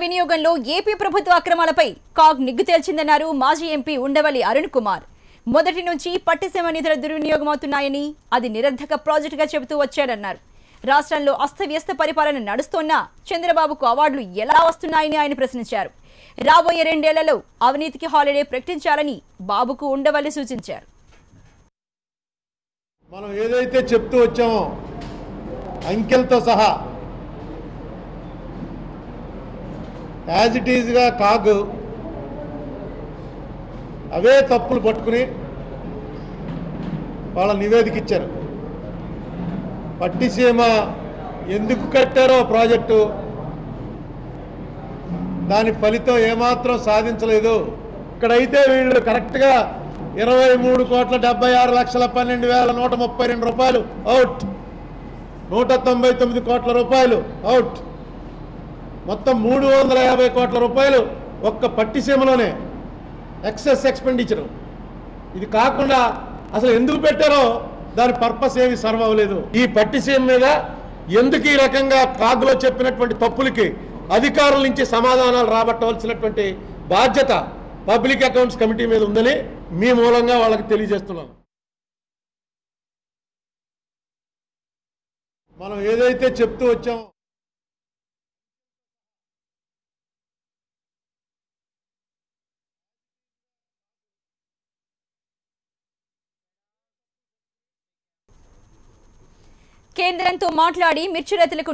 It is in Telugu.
వినియోగంలో ఏపీ ప్రభుత్వ అక్రమాలపై కాగ్ నిగ్గు తేల్చిందన్నారు మాజీ ఎంపీ ఉండవల్లి అరుణ్ కుమార్. మొదటి నుంచి పట్టిసీమ నిధుల దుర్వినియోగమవుతున్నాయని, అది నిరర్ధక ప్రాజెక్టుగా చెబుతూ వచ్చారన్నారు. రాష్ట్రంలో అస్తవ్యస్త పరిపాలన నడుస్తోన్నా చంద్రబాబుకు అవార్డులు ఎలా వస్తున్నాయని ఆయన ప్రశ్నించారు. రాబోయే 2 ఏళ్లలో అవినీతికి హాలిడే ప్రకటించాలని బాబుకు ఉండవల్లి సూచించారు. మనం ఏదైతే చెప్తూ వచ్చామో అంకెలతో సహా యాజ్ ఇట్ ఈజ్గా కాగు అవే తప్పులు పట్టుకుని వాళ్ళ నివేదిక ఇచ్చారు. పట్టిసీమ ఎందుకు కట్టారో ప్రాజెక్టు, దాని ఫలితం ఏమాత్రం సాధించలేదు. ఇక్కడైతే వీళ్ళు కరెక్ట్గా 23,76,12,132 రూపాయలు అవుట్, 199 కోట్ల రూపాయలు అవుట్, మొత్తం 350 కోట్ల రూపాయలు ఒక్క పట్టిసీమలోనే ఎక్సెస్ ఎక్స్పెండిచరు. ఇది కాకుండా అసలు ఎందుకు పెట్టారో దాని పర్పస్ ఏమి సర్వ్ అవ్వలేదు. ఈ పట్టిసీమ మీద ఎందుకు ఈ రకంగా కాగులో చెప్పినటువంటి తప్పులకి అధికారుల నుంచి సమాధానాలు రాబట్టవలసినటువంటి బాధ్యత పబ్లిక్ అకౌంట్స్ కమిటీ మీద ఉందని మీ మూలంగా వాళ్ళకి తెలియజేస్తున్నాం. మనం ఏదైతే చెప్తూ వచ్చామో కేంద్రంతో మాట్లాడి మిర్చి రైతులకు